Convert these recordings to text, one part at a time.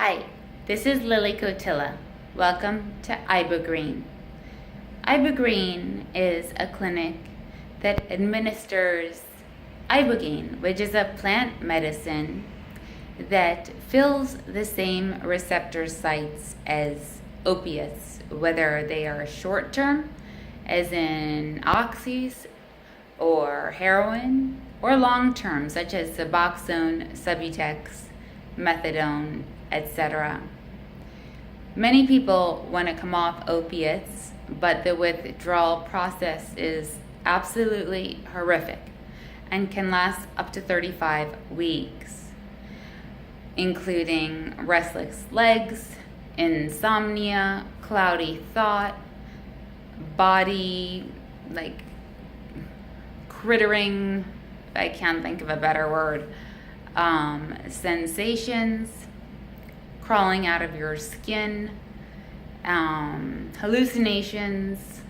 Hi, this is Lily Cotilla. Welcome to Ibogaine. Ibogaine is a clinic that administers Ibogaine, which is a plant medicine that fills the same receptor sites as opiates, whether they are short-term, as in oxys or heroin, or long-term, such as Suboxone, Subutex, methadone, etc. Many people want to come off opiates, but the withdrawal process is absolutely horrific and can last up to 35 weeks, including restless legs, insomnia, cloudy thought, body crittering, I can't think of a better word, sensations, crawling out of your skin, hallucinations,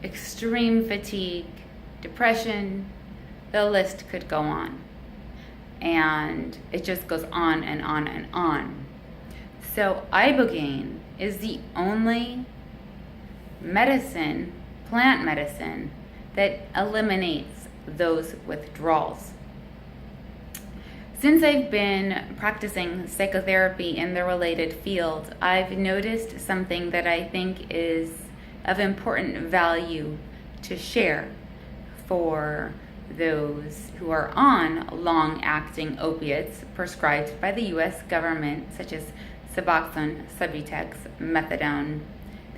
extreme fatigue, depression. The list could go on. And it just goes on and on and on. So Ibogaine is the only medicine, plant medicine, that eliminates those withdrawals. Since I've been practicing psychotherapy in the related field, I've noticed something that I think is of important value to share for those who are on long-acting opiates prescribed by the U.S. government, such as Suboxone, Subutex, methadone.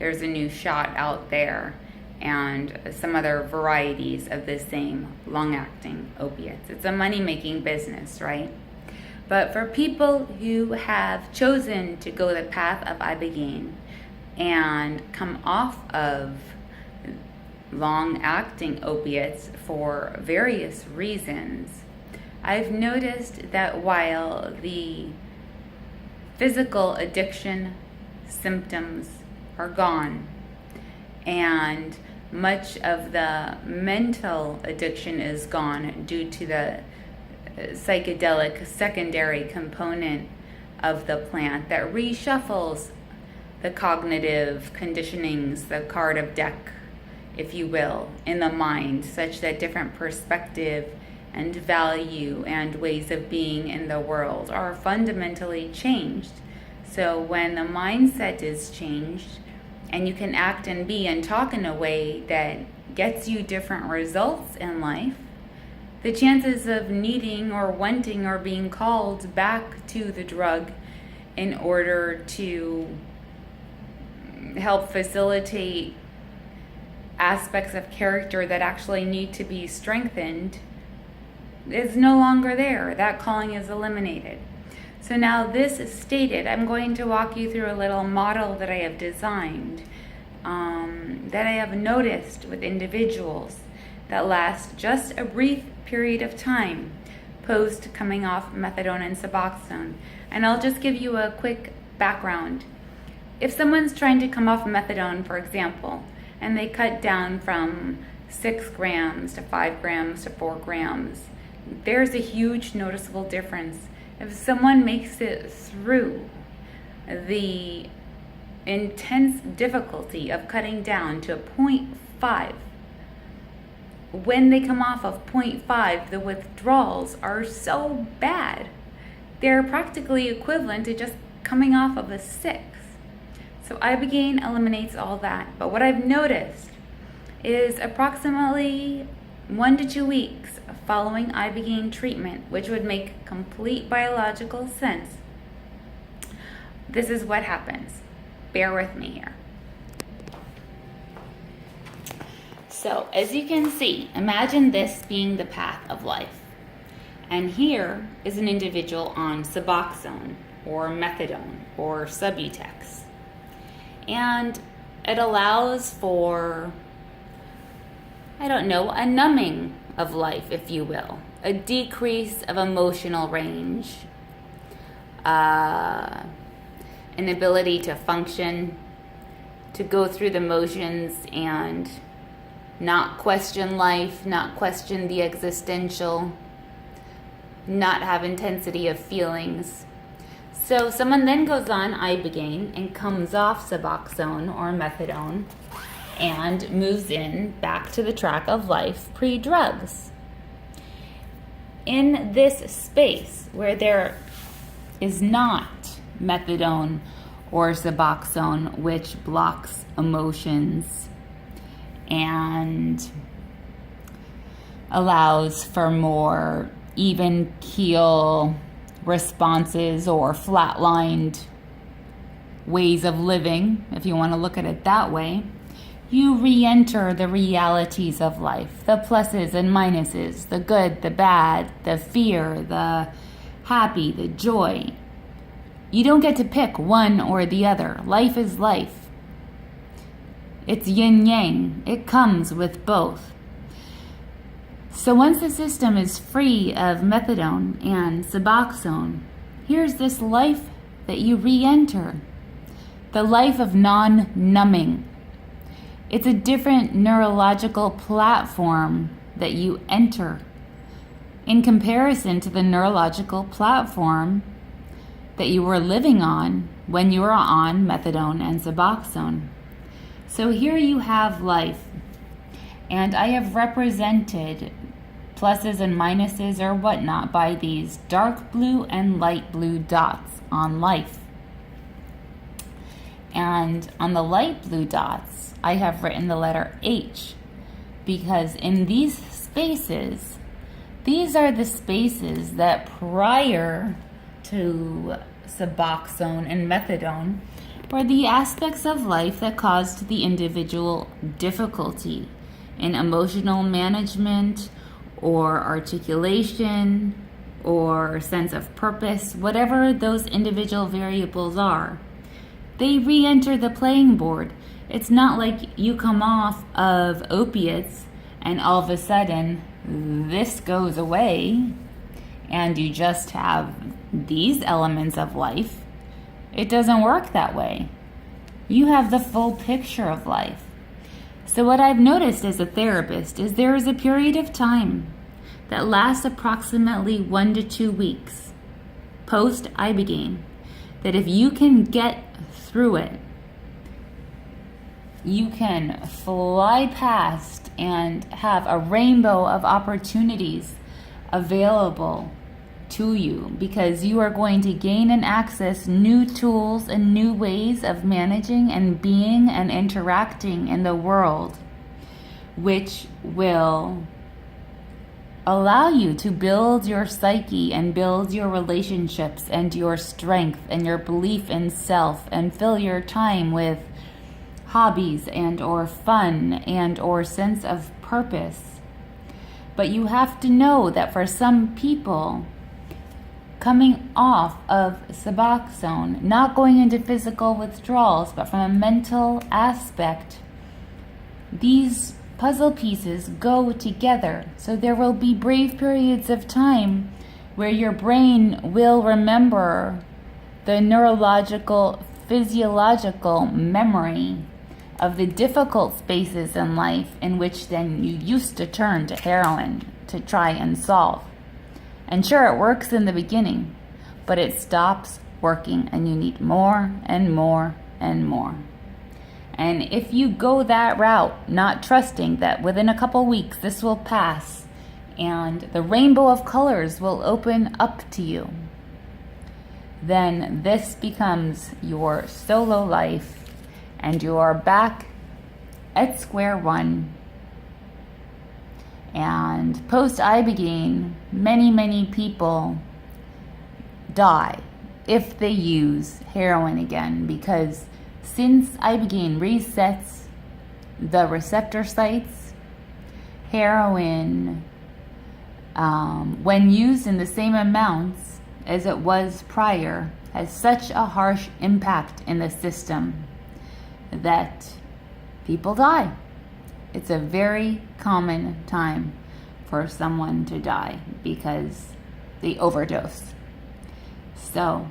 There's a new shot out there, and some other varieties of the same long-acting opiates. It's a money-making business, right? But for people who have chosen to go the path of Ibogaine and come off of long-acting opiates for various reasons, I've noticed that while the physical addiction symptoms are gone and much of the mental addiction is gone due to the psychedelic secondary component of the plant that reshuffles the cognitive conditionings, the card of deck, if you will, in the mind, such that different perspective and value and ways of being in the world are fundamentally changed. So when the mindset is changed, and you can act and be and talk in a way that gets you different results in life, the chances of needing or wanting or being called back to the drug in order to help facilitate aspects of character that actually need to be strengthened is no longer there. That calling is eliminated. So now this is stated, I'm going to walk you through a little model that I have designed, that I have noticed with individuals that last just a brief period of time post coming off methadone and Suboxone. And I'll just give you a quick background. If someone's trying to come off methadone, for example, and they cut down from 6 grams to 5 grams to 4 grams, there's a huge noticeable difference. If someone makes it through the intense difficulty of cutting down to 0.5, when they come off of 0.5, the withdrawals are so bad. They're practically equivalent to just coming off of a 6. So Ibogaine eliminates all that. But what I've noticed is approximately 1 to 2 weeks following Ibogaine treatment, which would make complete biological sense, this is what happens. Bear with me here. So, as you can see, imagine this being the path of life. And here is an individual on Suboxone or methadone or Subutex. And it allows for, a numbing of life, if you will, a decrease of emotional range, an ability to function, to go through the motions and not question life, not question the existential, not have intensity of feelings. So someone then goes on Ibogaine and comes off Suboxone or methadone and moves in back to the track of life pre-drugs. In this space where there is not methadone or Suboxone, which blocks emotions and allows for more even keel responses or flatlined ways of living, if you want to look at it that way, you re-enter the realities of life, the pluses and minuses, the good, the bad, the fear, the happy, the joy. You don't get to pick one or the other. Life is life. It's yin-yang. It comes with both. So once the system is free of methadone and Suboxone, here's this life that you re-enter. The life of non-numbing. It's a different neurological platform that you enter in comparison to the neurological platform that you were living on when you were on methadone and Suboxone. So here you have life, and I have represented pluses and minuses or whatnot by these dark blue and light blue dots on life. And on the light blue dots, I have written the letter H, because in these spaces, these are the spaces that prior to Suboxone and methadone were the aspects of life that caused the individual difficulty in emotional management or articulation or sense of purpose, whatever those individual variables are. They re-enter the playing board. It's not like you come off of opiates and all of a sudden this goes away and you just have these elements of life. It doesn't work that way. You have the full picture of life. So what I've noticed as a therapist is there is a period of time that lasts approximately 1 to 2 weeks post Ibogaine, that if you can get through it, you can fly past and have a rainbow of opportunities available to you, because you are going to gain and access new tools and new ways of managing and being and interacting in the world, which will allow you to build your psyche and build your relationships and your strength and your belief in self, and fill your time with hobbies and or fun and or sense of purpose. But you have to know that for some people, coming off of Suboxone, not going into physical withdrawals, but from a mental aspect, these puzzle pieces go together. So there will be brief periods of time where your brain will remember the neurological, physiological memory of the difficult spaces in life in which then you used to turn to heroin to try and solve. And sure, it works in the beginning, but it stops working and you need more and more and more. And if you go that route, not trusting that within a couple weeks this will pass and the rainbow of colors will open up to you, then this becomes your solo life and you are back at square one. And post Ibogaine, many people die if they use heroin again, because since Ibogaine resets the receptor sites, heroin, when used in the same amounts as it was prior, has such a harsh impact in the system that people die. It's a very common time for someone to die because they overdose. So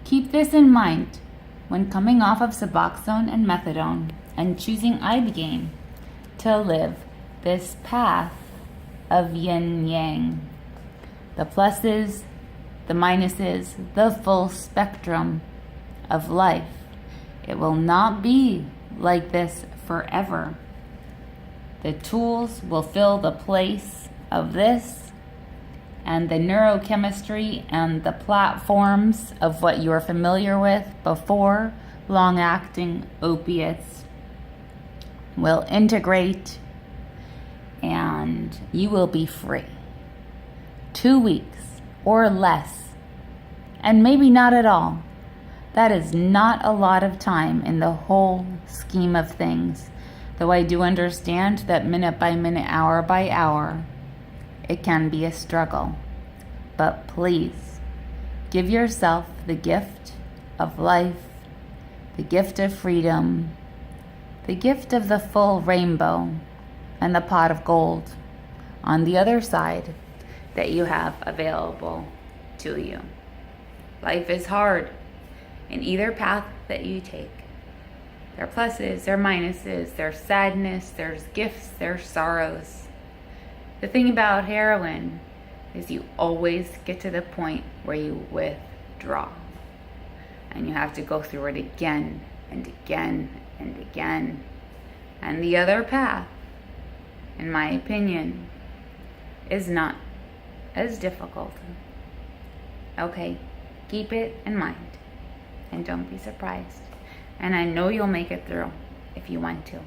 keep this in mind when coming off of Suboxone and methadone and choosing Ibogaine to live this path of yin-yang. The pluses The minus is the full spectrum of life. It will not be like this forever. The tools will fill the place of this, and the neurochemistry and the platforms of what you are familiar with before long-acting opiates will integrate, and you will be free. 2 weeks or less, and maybe not at all. That is not a lot of time in the whole scheme of things, though I do understand that minute by minute, hour by hour, it can be a struggle. But please, give yourself the gift of life, the gift of freedom, the gift of the full rainbow, and the pot of gold on the other side that you have available to you. Life is hard in either path that you take. There are pluses, there are minuses, there's sadness, there's gifts, there's sorrows. The thing about heroin is you always get to the point where you withdraw. And you have to go through it again and again and again. And the other path, in my opinion, is not as difficult. Okay, keep it in mind and don't be surprised. And I know you'll make it through if you want to.